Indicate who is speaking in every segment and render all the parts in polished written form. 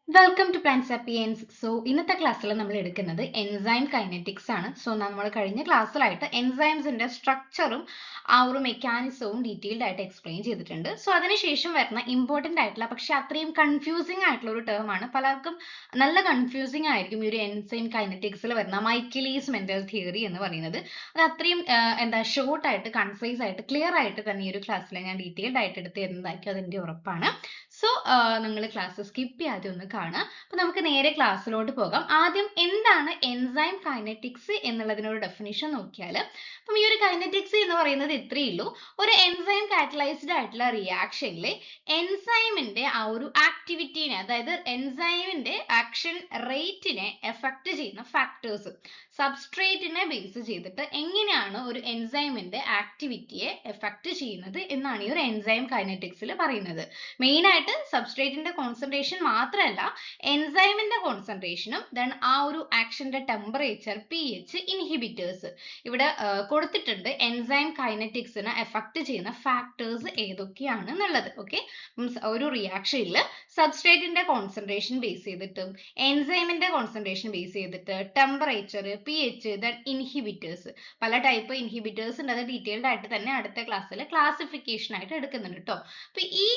Speaker 1: Welcome to Plant Sapiens. So ഇന്നത്തെ ക്ലാസ്സിൽ നമ്മൾ എടുക്കുന്നത് എൻസൈം കൈനറ്റിക്സ് ആണ്. സോ നമ്മൾ കഴിഞ്ഞ ക്ലാസ്സിലായിട്ട് എൻസൈംസിന്റെ സ്ട്രക്ചറും ആ ഒരു മെക്കാനിസവും ഡീറ്റെയിൽഡ് ആയിട്ട് എക്സ്പ്ലെയിൻ ചെയ്തിട്ടുണ്ട്. സോ അതിനുശേഷം വരുന്ന ഇമ്പോർട്ടന്റ് ആയിട്ടുള്ള പക്ഷെ അത്രയും കൺഫ്യൂസിംഗ് ആയിട്ടുള്ള ഒരു ടേം ആണ്, പലർക്കും നല്ല കൺഫ്യൂസിംഗ് ആയിരിക്കും ഈ ഒരു എൻസൈം കൈനറ്റിക്സിൽ വരുന്ന മൈക്കിലീസ് മെന്റൽ തിയറി എന്ന് പറയുന്നത്. അത് അത്രയും ഷോർട്ട് ആയിട്ട് കൺസൈസ് ആയിട്ട് ക്ലിയർ ആയിട്ട് തന്നെ ഈ ഒരു ക്ലാസ്സിൽ ഞാൻ ഡീറ്റെയിൽഡ് ആയിട്ട് എടുത്ത് തരുന്നതായിരിക്കും, അതെന്റെ ഉറപ്പാണ്. സോ നിങ്ങൾ ക്ലാസ് സ്കിപ്പ് ചെയ്യാതെ ഒന്ന് കാണാം. അപ്പൊ നമുക്ക് നേരെ ക്ലാസ്സിലോട്ട് പോകാം. ആദ്യം എന്താണ് എൻസൈം കൈനറ്റിക്സ് എന്നുള്ളതിനൊരു ഡെഫിനിഷൻ നോക്കിയാൽ, അപ്പം ഈ ഒരു കൈനറ്റിക്സ് എന്ന് പറയുന്നത് ഇത്രയേ ഉള്ളൂ. ഒരു എൻസൈം കാറ്റലൈസ്ഡ് ആയിട്ടുള്ള റിയാക്ഷനിലെ എൻസൈമിന്റെ ആ ഒരു ആക്ടിവിറ്റീനെ, അതായത് എൻസൈമിന്റെ ആക്ഷൻ റേറ്റിനെ എഫക്ട് ചെയ്യുന്ന ഫാക്ടേഴ്സ്, സബ്സ്ട്രേറ്റിനെ ബേസ് ചെയ്തിട്ട് എങ്ങനെയാണ് ഒരു എൻസൈമിന്റെ ആക്ടിവിറ്റിയെ എഫക്ട് ചെയ്യുന്നത് എന്നാണ് ഈ ഒരു എൻസൈം കൈനറ്റിക്സിൽ പറയുന്നത്. മെയിൻ ആയിട്ട് സബ്സ്ട്രേറ്റിന്റെ കോൺസെൻട്രേഷൻ മാത്രമല്ല, എൻസൈമിന്റെ കോൺസെൻട്രേഷനും ദെൻ ആ ഒരു ആക്ഷന്റെ ടെമ്പറേച്ചർ, pH, ഇൻഹിബിറ്റേഴ്സ് ഇവിടെ കൊടുത്തിട്ടുണ്ട്. എൻസൈം കൈനറ്റിക്സിനെ എഫക്ട് ചെയ്യുന്ന ഫാക്ടേഴ്സ് ഏതൊക്കെയാണ് എന്നുള്ളത്. ഓക്കെ, ഒരു റിയാക്ഷനിൽ സബ്സ്ട്രേറ്റിന്റെ കോൺസെൻട്രേഷൻ ബേസ് ചെയ്തിട്ടും എൻസൈമിന്റെ കോൺസെൻട്രേഷൻ ബേസ് ചെയ്തിട്ട് ടെമ്പറേച്ചർ, pH, ദെൻ ഇൻഹിബിറ്റേഴ്സ്, പല ടൈപ്പ് ഇൻഹിബിറ്റേഴ്സ് ഉണ്ട്. അത് ഡീറ്റെയിൽഡ് ആയിട്ട് തന്നെ അടുത്ത ക്ലാസ്സിൽ ക്ലാസിഫിക്കേഷൻ ആയിട്ട് എടുക്കുന്നുണ്ട് കേട്ടോ. അപ്പൊ ഈ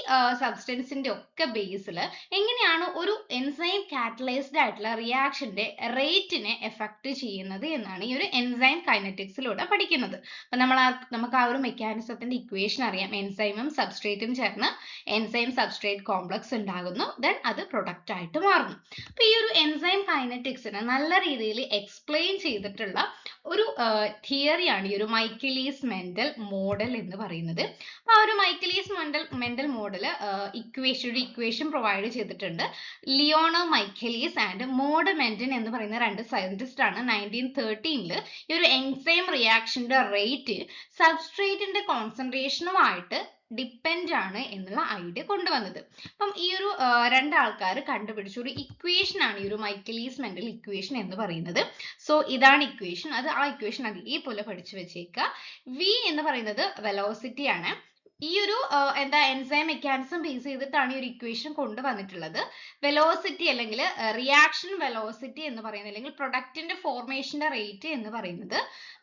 Speaker 1: സബ്സ്റ്റൻസിന്റെ ഒക്കെ ബേസിൽ എങ്ങനെയാണ് ഒരു എൻസൈം കാറ്റലൈസ്ഡ് ആയിട്ടുള്ള റിയാക്ഷന്റെ റേറ്റിനെ എഫക്ട് ചെയ്യുന്നത് എന്നാണ് ഈ ഒരു എൻസൈം കൈനറ്റിക്സിലൂടെ പഠിക്കുന്നത്. അപ്പൊ നമുക്ക് ആ ഒരു മെക്കാനിസത്തിന്റെ ഇക്വേഷൻ അറിയാം. എൻസൈമും സബ്സ്ട്രേറ്റും ചേർന്ന് എൻസൈം സബ്സ്ട്രേറ്റ് കോംപ്ലക്സ് ഉണ്ടാകുന്നു, ദെൻ അത് പ്രൊഡക്റ്റ് ആയിട്ട് മാറുന്നു. അപ്പൊ ഈ ഒരു എൻസൈം കൈനറ്റിക്സിനെ നല്ല രീതിയിൽ എക്സ്പ്ലെയിൻ ചെയ്തിട്ടുള്ള ഒരു തിയറിയാണ് ഈ ഒരു മൈക്കിലീസ് മെന്റൽ മോഡൽ എന്ന് പറയുന്നത്. അപ്പൊ ആ ഒരു മൈക്കിലീസ് മെന്റൽ മോഡൽ ഇക്വേഷൻ പ്രൊവൈഡ് ചെയ്തിട്ടുണ്ട്. ലിയോണോ മൈക്കിലീസ് ആൻഡ് മോഡ് മെന്റൻ എന്ന് പറയുന്ന രണ്ട് സയന്റിസ്റ്റ് ആണ് 1913 ഈ ഒരു എൻസൈം റിയാക്ഷന്റെ റേറ്റ് സബ്സ്ട്രേറ്റിന്റെ കോൺസെൻട്രേഷനുമായിട്ട് ഡിപ്പെൻഡ് ആണ് എന്നുള്ള ഐഡിയ കൊണ്ടുവന്നത്. അപ്പം ഈ ഒരു രണ്ടാൾക്കാർ കണ്ടുപിടിച്ച ഒരു ഇക്വേഷൻ ആണ് ഈ ഒരു മൈക്കിലീസ് മെന്റൽ ഇക്വേഷൻ എന്ന് പറയുന്നത്. സോ ഇതാണ് ഇക്വേഷൻ. ആ ഇക്വേഷൻ അതേപോലെ പഠിച്ചു വെച്ചേക്കുക. V എന്ന് പറയുന്നത് വെലോസിറ്റി ആണ്. ഈ ഒരു എൻസൈം മെക്കാനിസം ബേസ് ചെയ്തിട്ടാണ് ഈ ഒരു ഇക്വേഷൻ കൊണ്ടുവന്നിട്ടുള്ളത്. വെലോസിറ്റി അല്ലെങ്കിൽ റിയാക്ഷൻ വെലോസിറ്റി എന്ന് പറയുന്നത്, അല്ലെങ്കിൽ പ്രൊഡക്റ്റിന്റെ ഫോർമേഷന്റെ റേറ്റ് എന്ന് പറയുന്നത്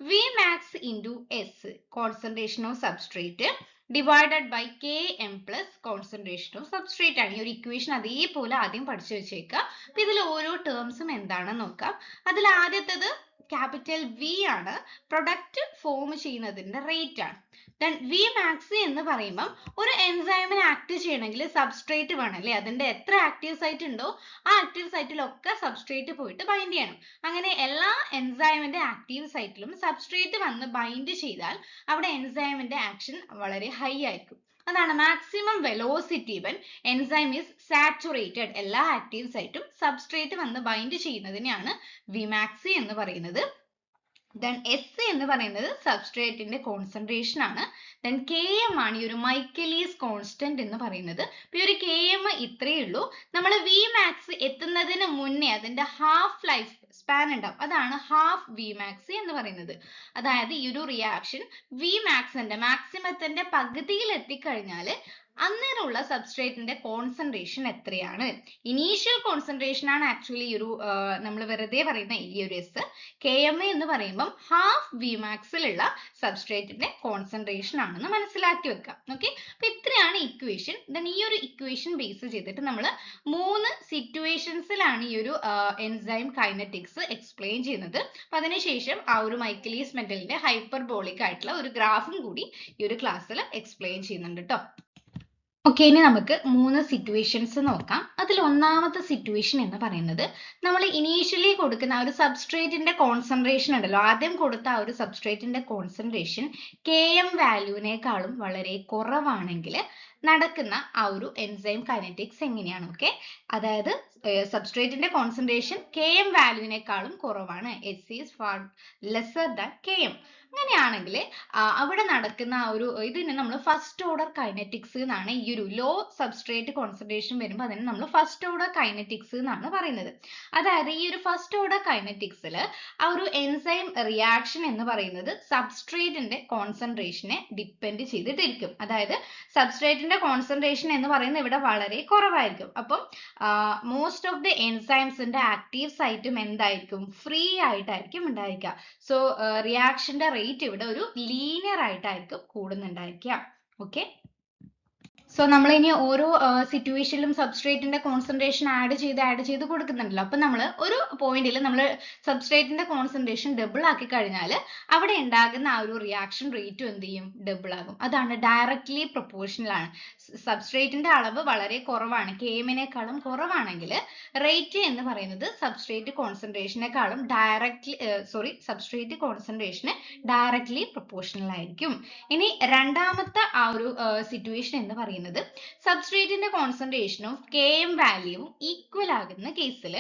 Speaker 1: Vmax into S, concentration of substrate, divided by Km plus concentration of substrate ആണ്. ഈ ഒരു ഇക്വേഷൻ അതേപോലെ ആദ്യം പഠിച്ചു വെച്ചേക്കുക. അപ്പൊ ഇതിൽ ഓരോ ടേംസും എന്താണെന്ന് നോക്കാം. അതിൽ ആദ്യത്തേത് ക്യാപിറ്റൽ V ആണ്, പ്രൊഡക്റ്റ് ഫോം ചെയ്യുന്നതിന്റെ റേറ്റ് ആണ്. ദെൻ Vmax എന്ന് പറയുമ്പോൾ ഒരു എൻസൈമിനെ ആക്ട് ചെയ്യണമെങ്കിൽ സബ്സ്ട്രേറ്റ് വേണം അല്ലേ. അതിന്റെ എത്ര ആക്റ്റീവ് സൈറ്റ് ഉണ്ടോ ആ ആക്റ്റീവ് സൈറ്റിലൊക്കെ സബ്സ്ട്രേറ്റ് പോയിട്ട് ബൈൻഡ് ചെയ്യണം. അങ്ങനെ എല്ലാ എൻസൈമിന്റെ ആക്റ്റീവ് സൈറ്റിലും സബ്സ്ട്രേറ്റ് വന്ന് ബൈൻഡ് ചെയ്താൽ അവിടെ എൻസൈമിന്റെ ആക്ഷൻ വളരെ ഹൈ ആയിരിക്കും. അതാണ് maximum velocity when enzyme is saturated. എല്ലാ ആക്റ്റീവ് സൈറ്റും സബ്സ്ട്രേറ്റ് വന്ന് ബൈൻഡ് ചെയ്യുന്നതിനെയാണ് Vmax എന്ന് പറയുന്നത്. ദെൻ S എന്ന് പറയുന്നത് സബ്സ്ട്രേറ്റിന്റെ കോൺസെൻട്രേഷൻ ആണ്. ദെൻ Km ആണ് ഈ ഒരു മൈക്കിലീസ് കോൺസ്റ്റന്റ് എന്ന് പറയുന്നത്. ഈ ഒരു Km ഇത്രയേ ഉള്ളൂ. നമ്മൾ Vmax എത്തുന്നതിന് മുന്നേ അതിന്റെ ഹാഫ് ലൈഫ് സ്പാൻ ഉണ്ടാവും, അതാണ് ഹാഫ് Vmax എന്ന് പറയുന്നത്. അതായത് ഈ ഒരു റിയാക്ഷൻ Vmaxന്റെ മാക്സിമത്തിന്റെ പകുതിയിൽ എത്തിക്കഴിഞ്ഞാൽ അന്നേരമുള്ള സബ്സ്ട്രേറ്റിന്റെ കോൺസെൻട്രേഷൻ എത്രയാണ്. ഇനീഷ്യൽ കോൺസെൻട്രേഷൻ ആണ് ആക്ച്വലി ഒരു നമ്മൾ വെറുതെ പറയുന്ന ഈ ഒരു S. Km എന്ന് പറയുമ്പോൾ ഹാഫ് Vmaxലുള്ള സബ്സ്ട്രേറ്റിന്റെ കോൺസെൻട്രേഷൻ ആണെന്ന് മനസ്സിലാക്കി വെക്കാം. ഓക്കെ, അപ്പൊ ഇത്രയാണ് ഇക്വേഷൻ. ദെൻ ഈ ഒരു ഇക്വേഷൻ ബേസ് ചെയ്തിട്ട് നമ്മൾ 3 സിറ്റുവേഷൻസിലാണ് ഈ ഒരു എൻസൈം കൈനറ്റിക്സ് എക്സ്പ്ലെയിൻ ചെയ്യുന്നത്. അപ്പൊ അതിനുശേഷം ആ ഒരു മൈക്കിലീസ് മെന്റലിന്റെ ഹൈപ്പർബോളിക് ആയിട്ടുള്ള ഒരു ഗ്രാഫും കൂടി ഈ ഒരു ക്ലാസ്സിൽ എക്സ്പ്ലെയിൻ ചെയ്യുന്നുണ്ട് കേട്ടോ. ഓക്കെ, ഇനി നമുക്ക് 3 സിറ്റുവേഷൻസ് നോക്കാം. അതിൽ ഒന്നാമത്തെ സിറ്റുവേഷൻ എന്ന് പറയുന്നത് നമ്മൾ ഇനീഷ്യലി കൊടുക്കുന്ന ആ ഒരു സബ്സ്ട്രേറ്റിന്റെ കോൺസെൻട്രേഷൻ ഉണ്ടല്ലോ, ആദ്യം കൊടുത്ത ആ ഒരു സബ്സ്ട്രേറ്റിന്റെ കോൺസെൻട്രേഷൻ Km വാല്യൂവിനേക്കാളും വളരെ കുറവാണെങ്കിൽ നടക്കുന്ന ആ ഒരു എൻസൈം കൈനറ്റിക്സ് എങ്ങനെയാണ്. ഓക്കെ, അതായത് സബ്സ്ട്രേറ്റിന്റെ കോൺസെൻട്രേഷൻ Km വാല്യൂവിനേക്കാളും കുറവാണ്, S is far lesser than Km. അങ്ങനെയാണെങ്കിൽ അവിടെ നടക്കുന്ന ആ ഒരു ഇതിനെ നമ്മൾ ഫസ്റ്റ് ഓർഡർ കൈനറ്റിക്സ് എന്നാണ്. ഈ ഒരു ലോ സബ്സ്ട്രേറ്റ് കോൺസെൻട്രേഷൻ വരുമ്പോൾ അതിനെ നമ്മൾ ഫസ്റ്റ് ഓർഡർ കൈനറ്റിക്സ് എന്നാണ് പറയുന്നത്. അതായത് ഈ ഒരു ഫസ്റ്റ് ഓർഡർ കൈനറ്റിക്സിൽ ആ ഒരു എൻസൈം റിയാക്ഷൻ എന്ന് പറയുന്നത് സബ്സ്ട്രേറ്റിന്റെ കോൺസെൻട്രേഷനെ ഡിപ്പെൻഡ് ചെയ്തിട്ടിരിക്കും. അതായത് സബ്സ്ട്രേറ്റിന്റെ കോൺസെൻട്രേഷൻ എന്ന് പറയുന്നത് ഇവിടെ വളരെ കുറവായിരിക്കും. അപ്പം മോസ്റ്റ് മോസ്റ്റ് ഓഫ് ദി എൻസൈംസിന്റെ ആക്റ്റീവ് സൈറ്റും എന്തായിരിക്കും, ഫ്രീ ആയിട്ടായിരിക്കും ഉണ്ടായിരിക്കുക. സോ റിയാക്ഷന്റെ റേറ്റ് ഇവിടെ ഒരു ലീനിയർ ആയിട്ടായിരിക്കും കൂടുന്നുണ്ടായിരിക്കുക. ഓക്കെ, സോ നമ്മൾ ഇനി ഓരോ സിറ്റുവേഷനിലും സബ്സ്ട്രേറ്റിന്റെ കോൺസെൻട്രേഷൻ ആഡ് ചെയ്ത് കൊടുക്കുന്നുണ്ടല്ലോ. അപ്പൊ നമ്മൾ ഒരു പോയിന്റിൽ നമ്മൾ സബ്സ്ട്രേറ്റിന്റെ കോൺസെൻട്രേഷൻ ഡബിൾ ആക്കി കഴിഞ്ഞാൽ അവിടെ ഉണ്ടാകുന്ന ആ ഒരു റിയാക്ഷൻ റേറ്റും എന്ത് ചെയ്യും, ഡബിൾ ആകും. അതാണ് ഡയറക്ട്ലി പ്രൊപ്പോർഷണൽ ആണ്. സബ്സ്ട്രേറ്റിന്റെ അളവ് വളരെ കുറവാണ്, കെഎമ്മിനേക്കാളും കുറവാണെങ്കിൽ റേറ്റ് എന്ന് പറയുന്നത് സബ്സ്ട്രേറ്റ് കോൺസെൻട്രേഷനേക്കാളും സബ്സ്ട്രേറ്റ് കോൺസെൻട്രേഷന് ഡയറക്ട്ലി പ്രൊപ്പോർഷണൽ ആയിരിക്കും. ഇനി രണ്ടാമത്തെ ആ ഒരു സിറ്റുവേഷൻ എന്ന് പറയുന്നത് സബ്സ്ട്രേറ്റിന്റെ കോൺസെൻട്രേഷനും km വാല്യൂവും ഈക്വൽ ആകുന്ന കേസിൽ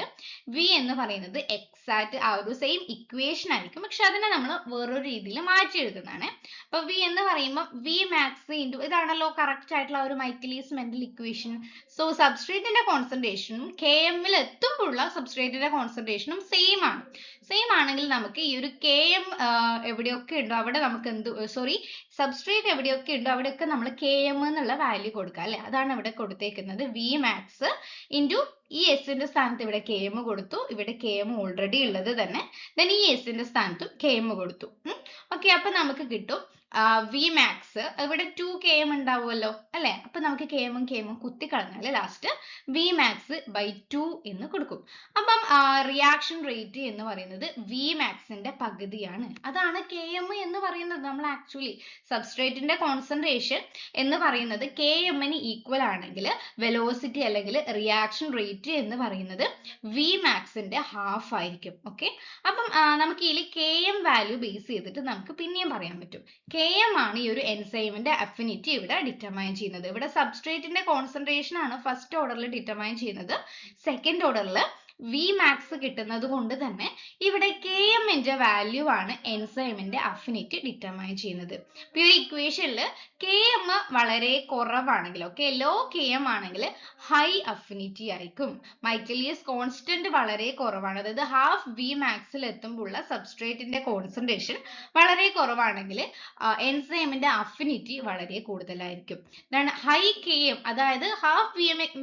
Speaker 1: V എന്ന് പറയുന്നത് എക്സാക്ട് ആ ഒരു സെയിം ഇക്വേഷൻ ആയിരിക്കും, പക്ഷെ അതിനെ നമ്മൾ വേറൊരു രീതിയിൽ മാറ്റി എഴുതുന്നതാണ്. അപ്പൊ V എന്ന് പറയുമ്പോൾ V മാക്സ് ഇൻറ്റു ഇതാണല്ലോ കറക്റ്റ് ആയിട്ടുള്ള ഒരു മൈക്കലീസ് മെന്റൽ ഇക്വേഷൻ. സോ സബ്സ്ട്രേറ്റിന്റെ കോൺസെൻട്രേഷനും kmൽ എത്തുമ്പോഴുള്ള സബ്സ്ട്രേറ്റിന്റെ കോൺസെൻട്രേഷനും സെയിം ആണ്. സെയിം ആണെങ്കിൽ നമുക്ക് ഈ ഒരു km എവിടെയൊക്കെ ഉണ്ടോ അവിടെ നമുക്ക് സബ്സ്ട്രേറ്റ് എവിടെയൊക്കെ ഉണ്ടോ അവിടെയൊക്കെ നമ്മൾ km എന്നുള്ള വാല്യൂ കൊടുക്കുക അല്ലെ. അതാണ് ഇവിടെ കൊടുത്തേക്കുന്നത്. V മാക്സ് ഇൻറ്റു ഈ S ന്റെ സ്ഥാനത്ത് ഇവിടെ km കൊടുത്തു, ഇവിടെ km ഓൾറെഡി ഉള്ളത് തന്നെ, then ഈ S ന്റെ സ്ഥാനത്തും km കൊടുത്തു. ഓക്കെ, അപ്പൊ നമുക്ക് കിട്ടും V മാക്സ് ഇവിടെ 2 km ഉണ്ടാവുമല്ലോ അല്ലെ. അപ്പൊ നമുക്ക് km കുത്തി കളഞ്ഞാൽ ലാസ്റ്റ് V മാക്സ് ബൈ 2 എന്ന് കൊടുക്കും. അപ്പം റിയാക്ഷൻ റേറ്റ് എന്ന് പറയുന്നത് V മാക്സിന്റെ പകുതിയാണ്. അതാണ് km എന്ന് പറയുന്നത്. നമ്മൾ ആക്ച്വലി സബ്സ്ട്രേറ്റിന്റെ കോൺസെൻട്രേഷൻ എന്ന് പറയുന്നത് km ന് ഈക്വൽ ആണെങ്കിൽ വെലോസിറ്റി അല്ലെങ്കിൽ റിയാക്ഷൻ റേറ്റ് എന്ന് പറയുന്നത് V മാക്സിന്റെ ഹാഫ് ആയിരിക്കും. ഓക്കെ, അപ്പം നമുക്ക് ഇതിൽ km വാല്യൂ ബേസ് ചെയ്തിട്ട് നമുക്ക് പിന്നെയും പറയാൻ പറ്റും. km ആണ് ഈ ഒരു എൻസൈമിന്റെ അഫിനിറ്റി ഇവിടെ ഡിറ്റർമൈൻ ചെയ്യുന്നത്. ഇവിടെ സബ്സ്ട്രേറ്റിന്റെ കോൺസെൻട്രേഷൻ ആണ് ഫസ്റ്റ് ഓർഡറിൽ ഡിറ്റർമൈൻ ചെയ്യുന്നത്. സെക്കൻഡ് ഓർഡറിൽ V മാക്സ് കിട്ടുന്നത് കൊണ്ട് തന്നെ ഇവിടെ km ന്റെ വാല്യൂ ആണ് എൻസൈമിന്റെ അഫിനിറ്റി ഡിറ്റർമൈൻ ചെയ്യുന്നത്. ഇപ്പൊ ഈ ഇക്വേഷനിൽ km വളരെ കുറവാണെങ്കിൽ, ഓക്കെ, ലോ km ആണെങ്കിൽ ഹൈ അഫിനിറ്റി ആയിരിക്കും. മൈക്കലിയസ് കോൺസ്റ്റന്റ് വളരെ കുറവാണ്, അതായത് ഹാഫ് V മാക്സിൽ എത്തുമ്പോഴുള്ള സബ്സ്ട്രേറ്റിന്റെ കോൺസെൻട്രേഷൻ വളരെ കുറവാണെങ്കിൽ എൻസൈമിന്റെ അഫിനിറ്റി വളരെ കൂടുതലായിരിക്കും. ഹൈ km അതായത് ഹാഫ്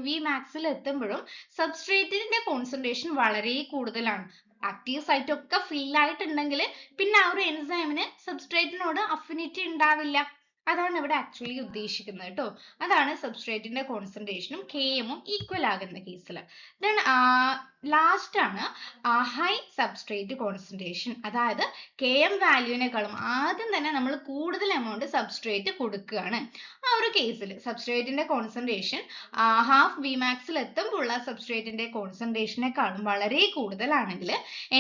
Speaker 1: V മാക്സിൽ എത്തുമ്പോഴും സബ്സ്ട്രേറ്റിന്റെ കോൺസെൻട്രേഷൻ വളരെ കൂടുതലാണ്. ആക്റ്റീവ് സൈറ്റ് ഒക്കെ ഫിൽ ആയിട്ടുണ്ടെങ്കിൽ പിന്നെ ആ ഒരു എൻസൈമിന് സബ്സ്ട്രേറ്റിനോട് അഫിനിറ്റി ഉണ്ടാവില്ല. അതാണ് ഇവിടെ ആക്ച്വലി ഉദ്ദേശിക്കുന്നത് കേട്ടോ. അതാണ് സബ്സ്ട്രേറ്റിന്റെ കോൺസെൻട്രേഷനും kmഉം ഈക്വൽ ആകുന്ന കേസിൽ. ദെൻ ലാസ്റ്റ് ആണ് ഹൈ സബ്സ്ട്രേറ്റ് കോൺസെൻട്രേഷൻ, അതായത് km വാല്യൂവിനേക്കാളും ആദ്യം തന്നെ നമ്മൾ കൂടുതൽ എമൗണ്ട് സബ്സ്ട്രേറ്റ് കൊടുക്കുകയാണ്. ആ ഒരു കേസിൽ സബ്സ്ട്രേറ്റിന്റെ കോൺസെൻട്രേഷൻ ഹാഫ് V മാക്സിൽ എത്തുമ്പോഴുള്ള സബ്സ്ട്രേറ്റിന്റെ കോൺസെൻട്രേഷനേക്കാളും വളരെ കൂടുതലാണെങ്കിൽ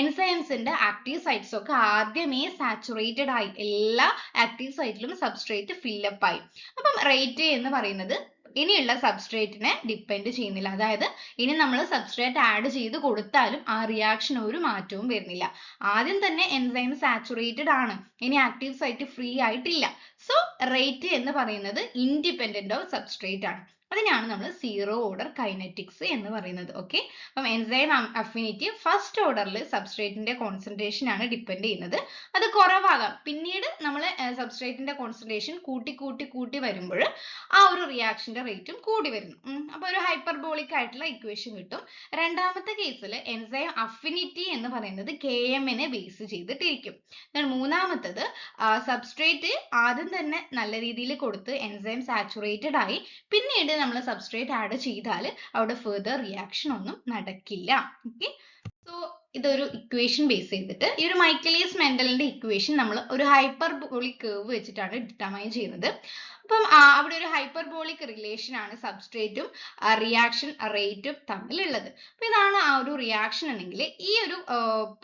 Speaker 1: എൻസൈംസിന്റെ ആക്റ്റീവ് സൈറ്റ്സ് ഒക്കെ ആദ്യമേ സാച്ചുറേറ്റഡ് ആയി, എല്ലാ ആക്റ്റീവ് സൈറ്റിലും സബ്സ്ട്രേറ്റ് ഫില്ലപ്പ് ആയി. അപ്പം റേറ്റ് എന്ന് പറയുന്നത് ഇനിയുള്ള സബ്സ്ട്രേറ്റിനെ ഡിപ്പെൻഡ് ചെയ്യുന്നില്ല. അതായത് ഇനി നമ്മൾ സബ്സ്ട്രേറ്റ് ആഡ് ചെയ്ത് കൊടുത്താലും ആ റിയാക്ഷൻ ഒരു മാറ്റവും വരുന്നില്ല. ആദ്യം തന്നെ എൻസൈം സാച്ചുറേറ്റഡ് ആണ്, ഇനി ആക്റ്റീവ് സൈറ്റ് ഫ്രീ ആയിട്ടില്ല. സോ റേറ്റ് എന്ന് പറയുന്നത് ഇൻഡിപെൻഡന്റ് ഓഫ് സബ്സ്ട്രേറ്റ് ആണ്. അതിനാണ് നമ്മൾ സീറോ ഓർഡർ കൈനറ്റിക്സ് എന്ന് പറയുന്നത്. ഓക്കെ, അപ്പം എൻസൈം അഫിനിറ്റി ഫസ്റ്റ് ഓർഡറിൽ സബ്സ്ട്രേറ്റിന്റെ കോൺസെൻട്രേഷൻ ആണ് ഡിപ്പെൻഡ് ചെയ്യുന്നത്. അത് കുറവാകാം, പിന്നീട് നമ്മൾ സബ്സ്ട്രേറ്റിന്റെ കോൺസെൻട്രേഷൻ കൂട്ടി വരുമ്പോൾ ആ ഒരു റിയാക്ഷന്റെ റേറ്റും കൂടി വരുന്നു. അപ്പൊ ഒരു ഹൈപ്പർബോളിക് ആയിട്ടുള്ള ഇക്വേഷൻ കിട്ടും. രണ്ടാമത്തെ കേസിൽ എൻസൈം അഫിനിറ്റി എന്ന് പറയുന്നത് km നെ ബേസ് ചെയ്തിട്ടിരിക്കും. മൂന്നാമത്തത് സബ്സ്ട്രേറ്റ് ആദ്യം തന്നെ നല്ല രീതിയിൽ കൊടുത്ത് എൻസൈം സാച്ചുറേറ്റഡ് ആയി, പിന്നീട് നമ്മൾ സബ്സ്ട്രേറ്റ് ആഡ് ചെയ്താൽ അവിടെ ഫെർദർ റിയാക്ഷൻ ഒന്നും നടക്കില്ല. ഓക്കെ, സോ ഇതൊരു ഇക്വേഷൻ ബേസ് ചെയ്തിട്ട് ഈ ഒരു മൈക്കലിയസ് മെന്റലിന്റെ ഇക്വേഷൻ നമ്മൾ ഒരു ഹൈപ്പർബോളിക് കർവ് വെച്ചിട്ടാണ് ഡിറ്റർമൈൻ ചെയ്യുന്നത്. അപ്പം അവിടെ ഒരു ഹൈപ്പർബോളിക് റിലേഷൻ ആണ് സബ്സ്ട്രേറ്റും റിയാക്ഷൻ റേറ്റും തമ്മിലുള്ളത്. അപ്പൊ ഇതാണ് ആ ഒരു റിയാക്ഷൻ ആണെങ്കിൽ ഈ ഒരു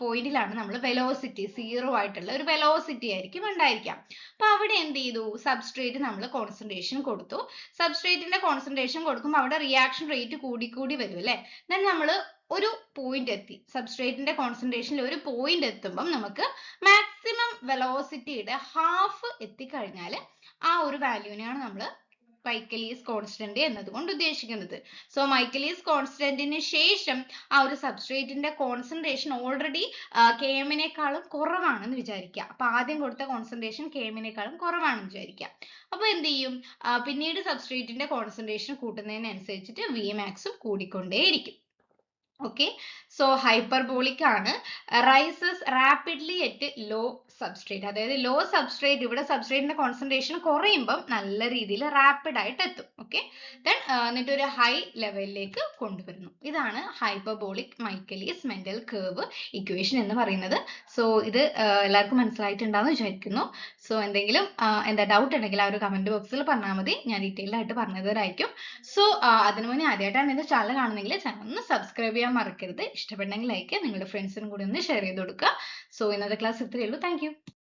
Speaker 1: പോയിന്റിലാണ് നമ്മൾ വെലോസിറ്റി സീറോ ആയിട്ടുള്ള ഒരു വെലോസിറ്റി ആയിരിക്കും ഉണ്ടായിരിക്കാം. അപ്പൊ അവിടെ എന്ത് ചെയ്തു, സബ്സ്ട്രേറ്റ് നമ്മൾ കോൺസെൻട്രേഷൻ കൊടുത്തു. സബ്സ്ട്രേറ്റിന്റെ കോൺസെൻട്രേഷൻ കൊടുക്കുമ്പോൾ അവിടെ റിയാക്ഷൻ റേറ്റ് കൂടി വരും അല്ലെ. then നമ്മൾ ഒരു പോയിന്റ് എത്തി, സബ്സ്ട്രേറ്റിന്റെ കോൺസെൻട്രേഷനിൽ ഒരു പോയിന്റ് എത്തുമ്പോൾ നമുക്ക് മാക്സിമം വെലോസിറ്റിയുടെ ഹാഫ് എത്തിക്കഴിഞ്ഞാൽ ആ ഒരു വാല്യൂവിനെയാണ് നമ്മൾ മൈക്കലിയസ് കോൺസ്റ്റന്റ് എന്നതുകൊണ്ട് ഉദ്ദേശിക്കുന്നത്. സോ മൈക്കലിയസ് കോൺസ്റ്റന്റിന് ശേഷം ആ ഒരു സബ്സ്ട്രേറ്റിന്റെ കോൺസെൻട്രേഷൻ ഓൾറെഡി km നേക്കാളും കുറവാണെന്ന് വിചാരിക്കുക. അപ്പൊ ആദ്യം കൊടുത്ത കോൺസെൻട്രേഷൻ km നേക്കാളും കുറവാണെന്ന് വിചാരിക്കുക. അപ്പൊ എന്ത് ചെയ്യും, പിന്നീട് സബ്സ്ട്രേറ്റിന്റെ കോൺസെൻട്രേഷൻ കൂട്ടുന്നതിനനുസരിച്ചിട്ട് V മാക്സും കൂടിക്കൊണ്ടേയിരിക്കും. Okay, so hyperbolic ആണ്, rises rapidly at low substrate. അതായത് low substrate, ഇവിടെ substrate concentration കുറയുമ്പം നല്ല രീതിയിൽ rapid ആയിട്ട് എത്തും. Okay, then എന്നിട്ട് ഒരു high ലെവലിലേക്ക് കൊണ്ടുവരുന്നു. ഇതാണ് hyperbolic Michaelis Menten curve equation എന്ന് പറയുന്നത്. So ഇത് എല്ലാവർക്കും മനസ്സിലായിട്ടുണ്ടാവുമെന്ന് വിചാരിക്കുന്നു. സോ എന്തെങ്കിലും എന്താ ഡൗട്ട് ഉണ്ടെങ്കിൽ ആ ഒരു കമന്റ് ബോക്സിൽ പറഞ്ഞാൽ മതി, ഞാൻ ഡീറ്റെയിൽഡ് ആയിട്ട് പറഞ്ഞു തരായിരിക്കും. സോ അതിനു മുന്നേ ആദ്യമായിട്ടാണ് എന്റെ ചാനൽ കാണുന്നെങ്കിൽ ചാനൽ ഒന്ന് സബ്സ്ക്രൈബ് ചെയ്യാൻ മറക്കരുത്. ഇഷ്ടപ്പെട്ടെങ്കിൽ ലൈക്ക്, നിങ്ങളുടെ ഫ്രണ്ട്സിനും കൂടി ഒന്ന് ഷെയർ ചെയ്ത് കൊടുക്കുക. സോ ഇന്നത്തെ ക്ലാസ് ഇത്രയേ ഉള്ളൂ. Thank you.